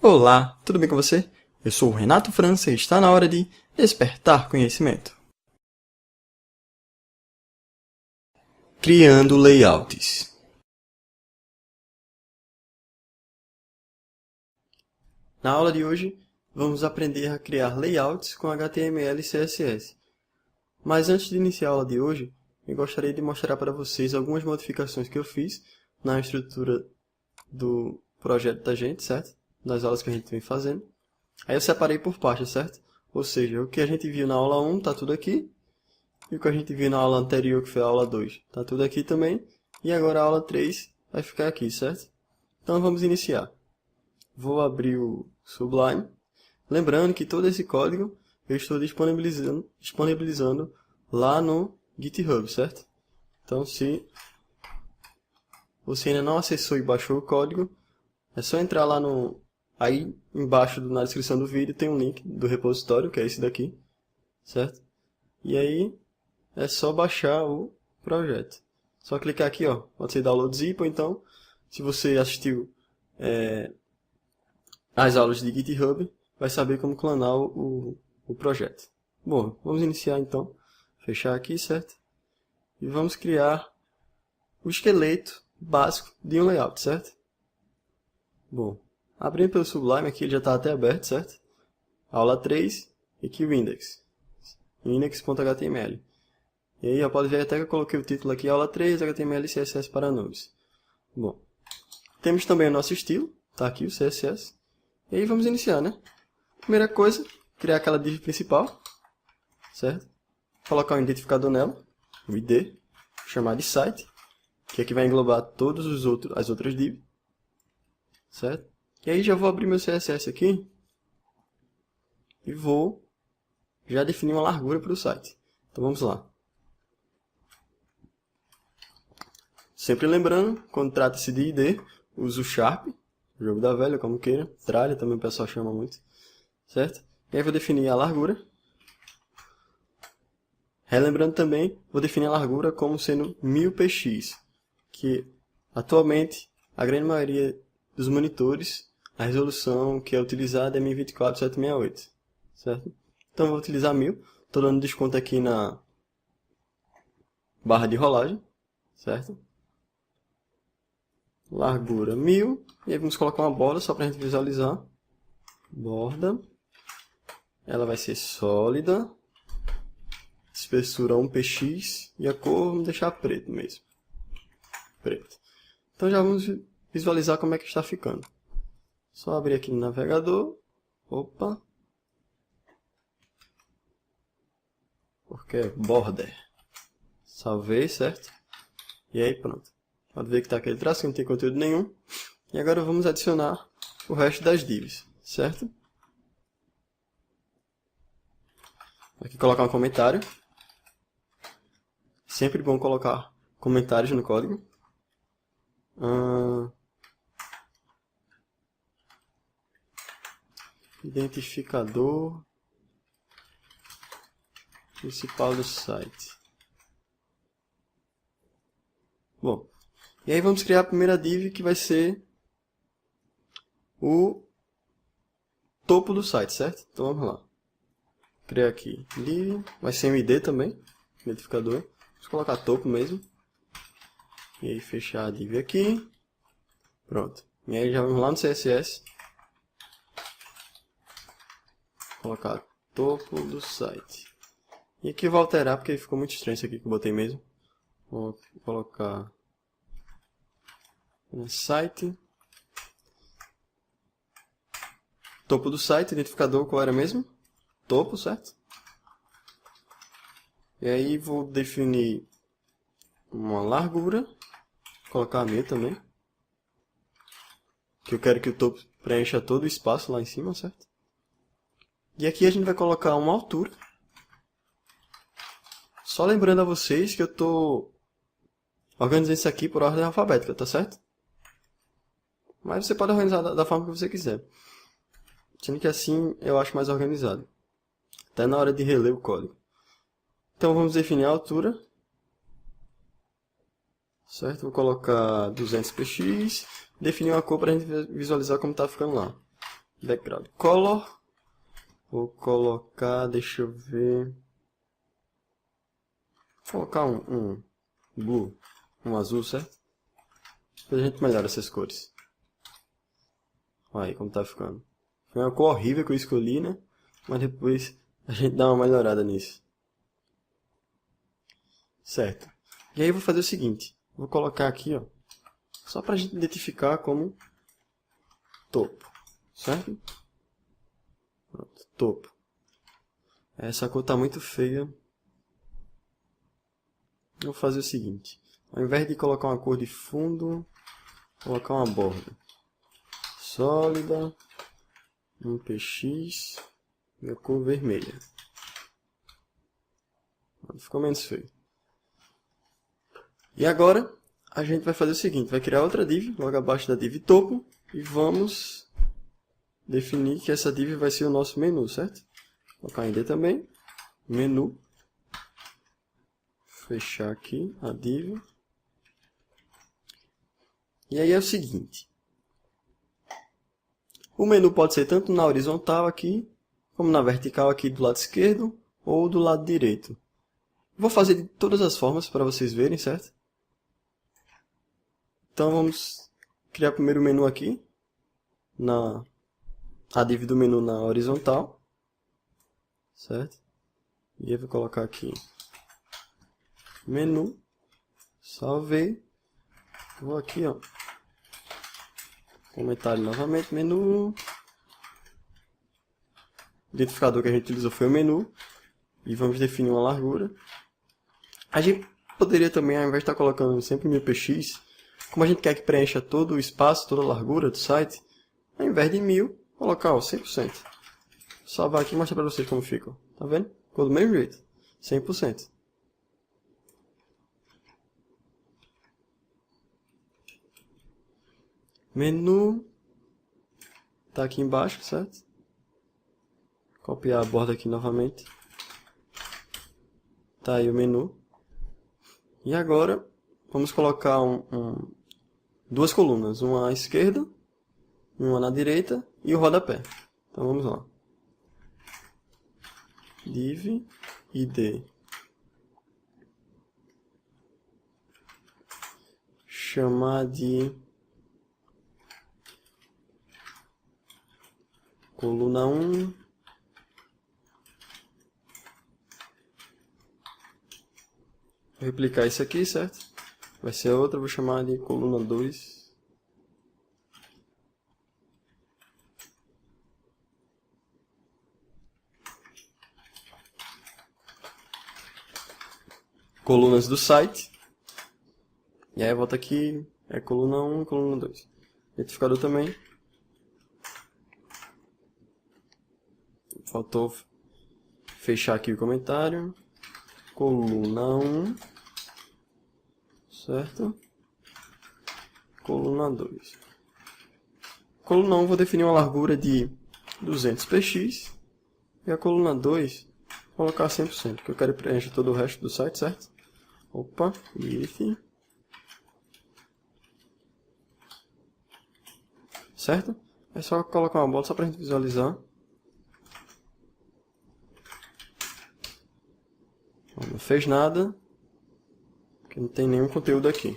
Olá, tudo bem com você? Eu sou o Renato França e está na hora de despertar conhecimento. Criando layouts. Na aula de hoje, vamos aprender a criar layouts com HTML e CSS. Mas antes de iniciar a aula de hoje, eu gostaria de mostrar para vocês algumas modificações que eu fiz na estrutura do projeto da gente, certo? Das aulas que a gente vem fazendo. Aí eu separei por partes, certo? Ou seja, o que a gente viu na aula 1 está tudo aqui. E o que a gente viu na aula anterior, que foi a aula 2, está tudo aqui também. E agora a aula 3 vai ficar aqui, certo? Então vamos iniciar. Vou abrir o Sublime. Lembrando que todo esse código eu estou disponibilizando lá no GitHub, certo? Então se você ainda não acessou e baixou o código, é só entrar lá no... Aí embaixo na descrição do vídeo tem um link do repositório, que é esse daqui, certo? E aí é só baixar o projeto. Só clicar aqui, ó, pode ser download zip, ou então, se você assistiu as aulas de GitHub, vai saber como clonar o projeto. Bom, vamos iniciar então, fechar aqui, certo? E vamos criar o esqueleto básico de um layout, certo? Bom, abrindo pelo Sublime aqui, ele já está até aberto, certo? Aula 3, e aqui o index, index.html. E aí, pode ver até que eu coloquei o título aqui, aula 3, HTML e CSS para noobs. Bom, temos também o nosso estilo, tá aqui o CSS. E aí vamos iniciar, né? Primeira coisa, criar aquela div principal, certo? Colocar um identificador nela, o ID, chamar de site, que aqui vai englobar todas as outras divs, certo? E aí já vou abrir meu CSS aqui e vou já definir uma largura para o site. Então vamos lá. Sempre lembrando, quando trata-se de ID, uso o Sharp, jogo da velha, como queira, tralha também o pessoal chama muito, certo? E aí vou definir a largura. Relembrando também, vou definir a largura como sendo 1000 px, que atualmente a grande maioria dos monitores, a resolução que é utilizada é 1024-768, certo? Então vou utilizar 1000, estou dando desconto aqui na barra de rolagem, certo? Largura 1000, e aí vamos colocar uma borda só para a gente visualizar. Borda, ela vai ser sólida, espessura 1 px, e a cor vamos deixar preto mesmo. Preto. Então já vamos visualizar como é que está ficando. Só abrir aqui no navegador, opa, porque é border. Salvei, certo? E aí pronto. Pode ver que está aquele traço que não tem conteúdo nenhum. E agora vamos adicionar o resto das divs, certo? Aqui colocar um comentário. Sempre bom colocar comentários no código. Identificador principal do site. Bom, e aí vamos criar a primeira div que vai ser o topo do site, certo? Então vamos lá. Criar aqui div, vai ser um ID também, identificador. Vamos colocar topo mesmo. E aí fechar a div aqui. Pronto. E aí já vamos lá no CSS. Colocar topo do site. E aqui eu vou alterar porque ficou muito estranho isso aqui que eu botei mesmo. Vou colocar no site. Topo do site, identificador qual era mesmo? Topo, certo? E aí vou definir uma largura. Vou colocar a 1000 também. Que eu quero que o topo preencha todo o espaço lá em cima, certo? E aqui a gente vai colocar uma altura. Só lembrando a vocês que eu estou organizando isso aqui por ordem alfabética, tá certo? Mas você pode organizar da forma que você quiser. Sendo que assim eu acho mais organizado. Até na hora de reler o código. Então vamos definir a altura. Certo? Vou colocar 200 px. Definir uma cor para a gente visualizar como está ficando lá. background color. Vou colocar, deixa eu ver. Vou colocar um blue, um azul, certo? Depois a gente melhora essas cores. Olha aí como tá ficando. Foi uma cor horrível que eu escolhi, né? Mas depois a gente dá uma melhorada nisso. Certo. E aí eu vou fazer o seguinte. Vou colocar aqui, ó. Só pra gente identificar como topo. Certo? Pronto, topo. Essa cor tá muito feia. Vou fazer o seguinte. Ao invés de colocar uma cor de fundo, vou colocar uma borda sólida, um PX e a cor vermelha. Ficou menos feio. E agora a gente vai fazer o seguinte, vai criar outra div logo abaixo da div topo e vamos definir que essa div vai ser o nosso menu, certo? Vou colocar em D também, menu, fechar aqui a div. E aí é o seguinte, o menu pode ser tanto na horizontal aqui, como na vertical aqui do lado esquerdo ou do lado direito. Vou fazer de todas as formas para vocês verem, certo? Então vamos criar primeiro o menu aqui, a div do menu na horizontal, certo? E eu vou colocar aqui menu, salvei, vou aqui, ó, comentário novamente, menu, o identificador que a gente utilizou foi o menu, e vamos definir uma largura. A gente poderia também, ao invés de estar colocando sempre 1000px, como a gente quer que preencha todo o espaço, toda a largura do site, ao invés de 1000, colocar ó, 100%. Vou salvar aqui e mostrar para vocês como fica. Tá vendo? Ficou do mesmo jeito. 100%. Menu. Tá aqui embaixo, certo? Copiar a borda aqui novamente. Tá aí o menu. E agora, vamos colocar duas colunas. Uma à esquerda, uma na direita e o rodapé. Então vamos lá. Div id. Chamar de coluna 1. Vou replicar isso aqui, certo? Vai ser outra, vou chamar de coluna 2. Colunas do site. E aí volta aqui, é coluna 1 e coluna 2. Identificador também. Faltou fechar aqui o comentário. Coluna 1. Certo? Coluna 2. Coluna 1 vou definir uma largura de 200px. E a coluna 2 vou colocar 100%, porque eu quero preencher todo o resto do site, certo? Opa, if. Certo? É só colocar uma bola só pra gente visualizar. Não fez nada, porque não tem nenhum conteúdo aqui.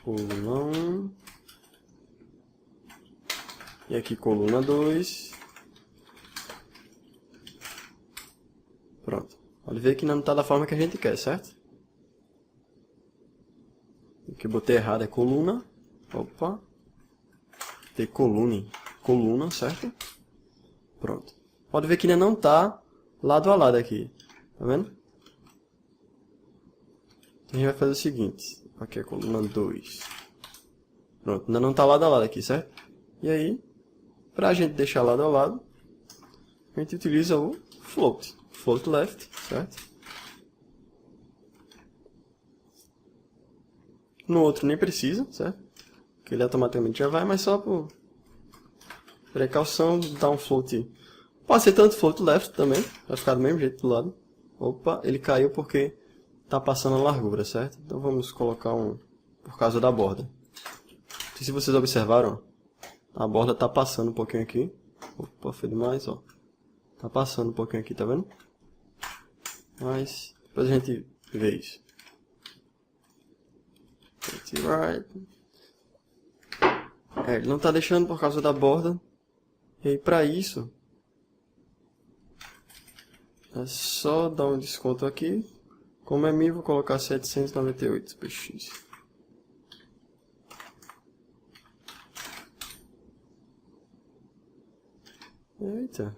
Coluna 1. E aqui coluna 2. Pronto. Pode ver que não está da forma que a gente quer, certo? O que eu botei errado é coluna. Opa. Tem coluna, certo? Pronto. Pode ver que ainda não está lado a lado aqui. Tá vendo? Então a gente vai fazer o seguinte. Aqui é a coluna 2. Pronto. Ainda não está lado a lado aqui, certo? E aí, para a gente deixar lado a lado, a gente utiliza o float. Float left, certo? No outro nem precisa, certo? Porque ele automaticamente já vai, mas só por precaução dá um float. Pode ser tanto float left também, vai ficar do mesmo jeito do lado. Opa, ele caiu porque está passando a largura, certo? Então vamos colocar um por causa da borda. Não sei se vocês observaram, A borda tá passando um pouquinho aqui. Opa, foi demais, ó. Tá passando um pouquinho aqui, tá vendo? Mas depois a gente vê isso. Ele não tá deixando por causa da borda. E aí pra isso, é só dar um desconto aqui. Como é 1000, vou colocar 798 px. Eita.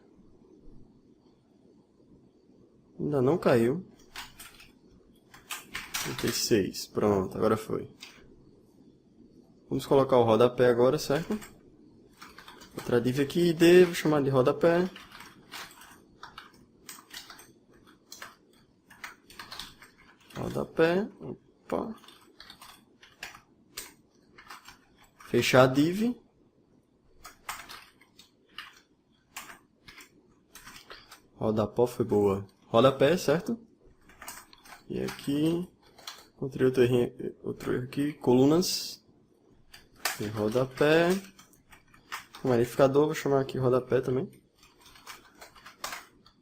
Ainda não caiu. 36. Pronto, agora foi. Vamos colocar o rodapé agora, certo? Outra div aqui, ID, vou chamar de rodapé. Rodapé. Opa. Fechar a div. Rodapó foi boa. Rodapé, certo? E aqui, encontrei outro erro aqui, colunas. E rodapé. Um verificador, vou chamar aqui rodapé também.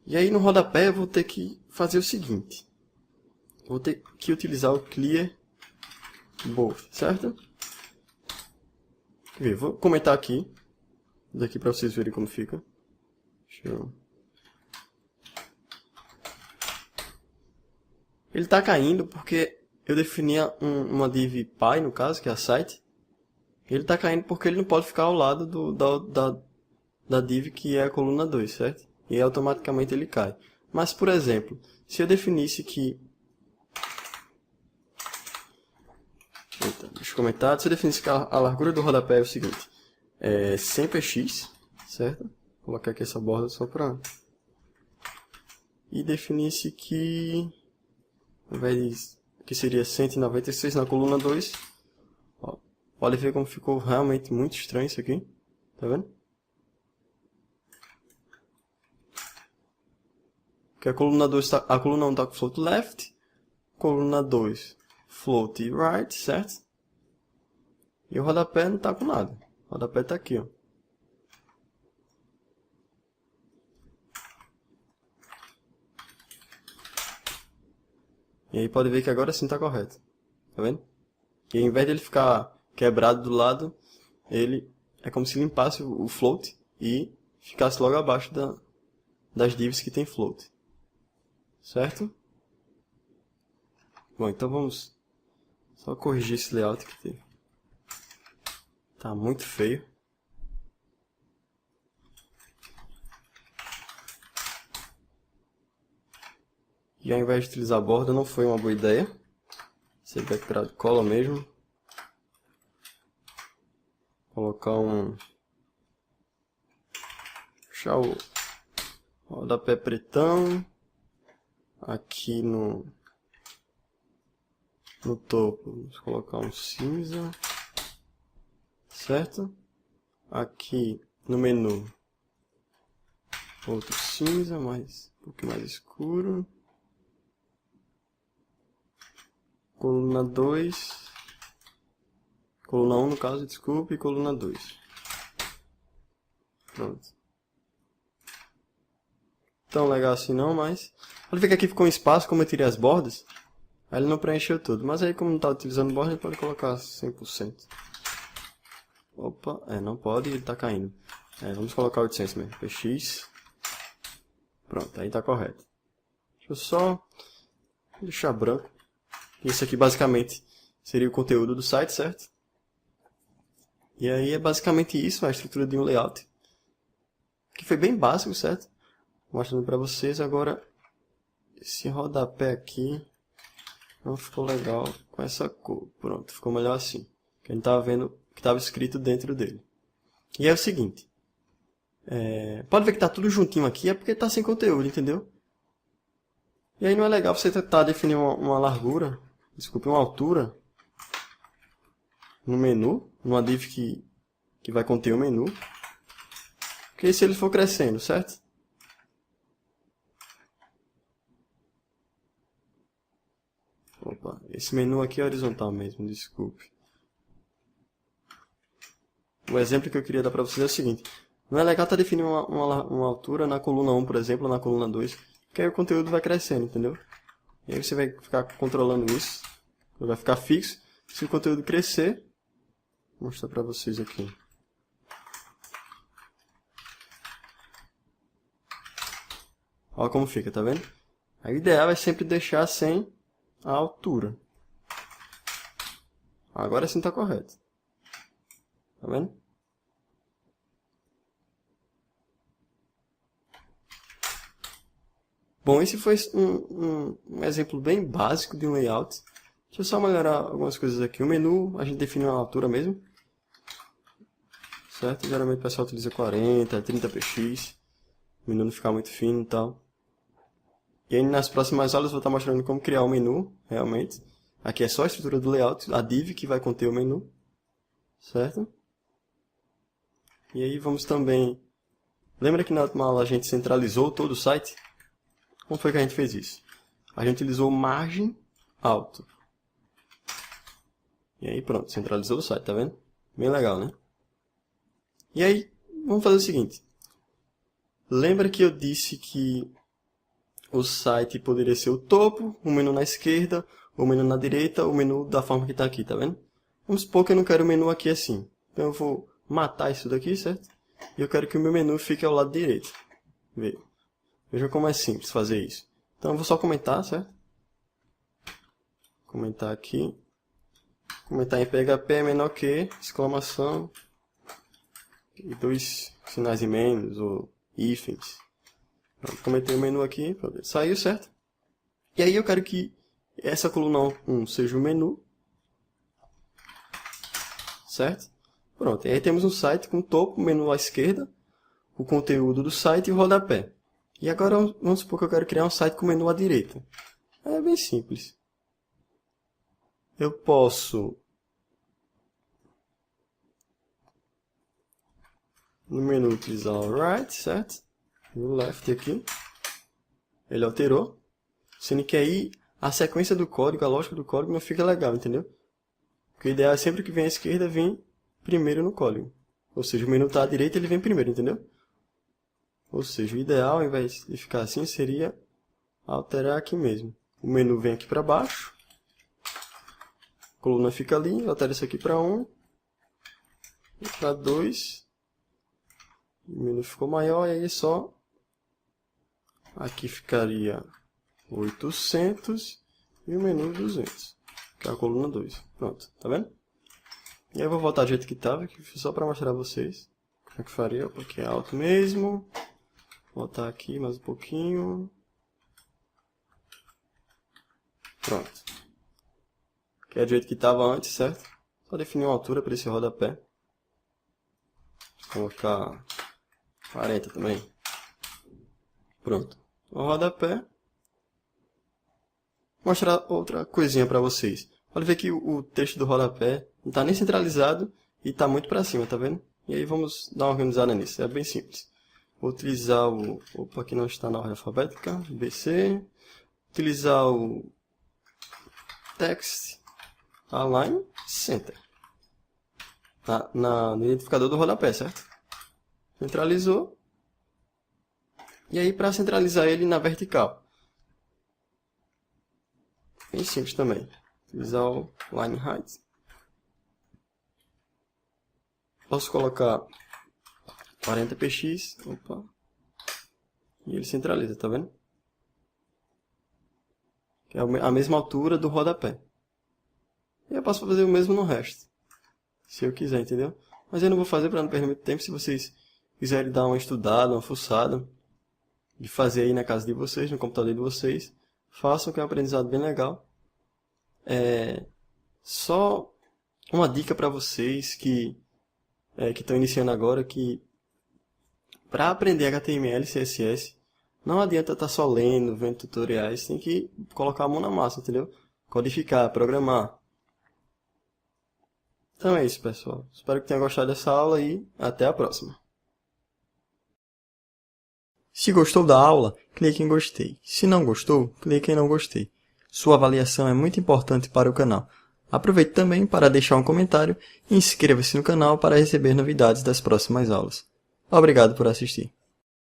E aí no rodapé eu vou ter que fazer o seguinte. Vou ter que utilizar o clear both, certo? Vou comentar aqui, daqui para vocês verem como fica. Deixa eu... Ele está caindo porque eu definia uma div py, no caso, que é a site. Ele está caindo porque ele não pode ficar ao lado da div que é a coluna 2, certo? E aí, automaticamente ele cai. Mas, por exemplo, se eu definisse que... Eita, deixa eu comentar. Se eu definisse que a largura do rodapé é o seguinte. É 100 px, certo? Vou colocar aqui essa borda só para... E definisse que... Ao invés de... que seria 196 na coluna 2. Ó, pode ver como ficou realmente muito estranho isso aqui. Tá vendo? Que a coluna 2 tá, a coluna 1 está com float left, coluna 2 float right, certo? E o rodapé não está com nada. O rodapé está aqui, ó. E aí pode ver que agora sim está correto. Tá vendo? E ao invés de ele ficar quebrado do lado, ele é como se limpasse o float e ficasse logo abaixo das divs que tem float. Certo? Bom, então vamos só corrigir esse layout que tá muito feio. E ao invés de utilizar a borda, não foi uma boa ideia. Esse background cola mesmo. Colocar deixar o rodapé pretão. Aqui no topo, vamos colocar um cinza. Certo? Aqui no menu, outro cinza, mas um pouquinho mais escuro. Coluna 2. Coluna 1 no caso, desculpe, e coluna 2. Pronto. Tão legal assim não, mas... Pode ver que aqui ficou um espaço, como eu tirei as bordas. Aí ele não preencheu tudo. Mas aí como não está utilizando borda, ele pode colocar 100%. Opa, não pode, ele está caindo. Vamos colocar 800 mesmo, px. Pronto, aí está correto. Deixa eu só deixar branco. Isso aqui basicamente seria o conteúdo do site, certo? E aí é basicamente isso, a estrutura de um layout. Que foi bem básico, certo? Mostrando para vocês. Agora, esse rodapé aqui não ficou legal com essa cor. Pronto, ficou melhor assim. Que a gente estava vendo o que estava escrito dentro dele. E é o seguinte. Pode ver que está tudo juntinho aqui, é porque está sem conteúdo, entendeu? E aí não é legal você tentar definir uma largura, desculpe, uma altura no menu, numa div que vai conter o menu. Porque se ele for crescendo, certo? Opa, esse menu aqui é horizontal mesmo, desculpe. o exemplo que eu queria dar para vocês é o seguinte. Não é legal estar definindo uma altura na coluna 1, por exemplo, ou na coluna 2, porque aí o conteúdo vai crescendo, entendeu? E aí você vai ficar controlando isso, vai ficar fixo. Se o conteúdo crescer, vou mostrar para vocês aqui. Olha como fica, tá vendo? Aí o ideal é sempre deixar sem a altura. Agora sim está correto. Tá vendo? Bom, esse foi um exemplo bem básico de um layout. Deixa eu só melhorar algumas coisas aqui. O menu, a gente define uma altura mesmo. Certo? Geralmente o pessoal utiliza 40, 30 px. O menu não ficar muito fino e tal. E aí nas próximas aulas eu vou estar mostrando como criar o menu, realmente. Aqui é só a estrutura do layout, a div que vai conter o menu. Certo? E aí vamos também... Lembra que na última aula a gente centralizou todo o site? Como foi que a gente fez isso? A gente utilizou margem alto. E aí pronto, centralizou o site, tá vendo? Bem legal, né? E aí, vamos fazer o seguinte. Lembra que eu disse que o site poderia ser o topo, o menu na esquerda, o menu na direita, o menu da forma que está aqui, tá vendo? Vamos supor que eu não quero o menu aqui assim. Então eu vou matar isso daqui, certo? E eu quero que o meu menu fique ao lado direito. Veja como é simples fazer isso. Então eu vou só comentar, certo? Comentar aqui. Comentar em PHP é menor que, exclamação, e 2 sinais e menos, ou hífens. Comentei o menu aqui, saiu, certo? E aí eu quero que essa coluna 1 seja o menu. Certo? Pronto, e aí temos um site com topo, menu à esquerda, o conteúdo do site e o rodapé. E agora vamos supor que eu quero criar um site com menu à direita. É bem simples. Eu posso, no menu, utilizar o right, certo? E o left aqui. Ele alterou. Sendo que aí a sequência do código, a lógica do código não fica legal, entendeu? Porque o ideal é sempre que vem à esquerda, vir primeiro no código. Ou seja, o menu está à direita, ele vem primeiro, entendeu? Ou seja, o ideal, ao invés de ficar assim, seria alterar aqui mesmo. O menu vem aqui para baixo. A coluna fica ali, altera isso aqui para 1. E para 2. O menu ficou maior e aí só... Aqui ficaria 800 e o menu 200. Que é a coluna 2. Pronto, tá vendo? E aí eu vou voltar do jeito que estava, só para mostrar a vocês como é que faria, porque é alto mesmo. Voltar aqui mais um pouquinho. Pronto. Que é do jeito que estava antes, certo? Só definir uma altura para esse rodapé. Vou colocar 40 também. Pronto. O rodapé. Vou mostrar outra coisinha para vocês. Pode ver que o texto do rodapé não está nem centralizado e está muito para cima, tá vendo? E aí vamos dar uma organizada nisso. É bem simples. Vou utilizar o... Opa, aqui não está na ordem alfabética. BC. Utilizar o text align center. No identificador do rodapé, certo? Centralizou. E aí para centralizar ele na vertical. Bem simples também. Utilizar o line height. Posso colocar 40 px. Opa. E ele centraliza, tá vendo? Que é a mesma altura do rodapé. E eu posso fazer o mesmo no resto. Se eu quiser, entendeu? Mas eu não vou fazer para não perder muito tempo. Se vocês quiserem dar uma estudada, uma fuçada, de fazer aí na casa de vocês, no computador de vocês, façam, que é um aprendizado bem legal. Só uma dica para vocês que estão iniciando agora, que para aprender HTML e CSS, não adianta estar só lendo, vendo tutoriais, tem que colocar a mão na massa, entendeu? Codificar, programar. Então é isso, pessoal. Espero que tenham gostado dessa aula e até a próxima. Se gostou da aula, clique em gostei. Se não gostou, clique em não gostei. Sua avaliação é muito importante para o canal. Aproveite também para deixar um comentário e inscreva-se no canal para receber novidades das próximas aulas. Obrigado por assistir.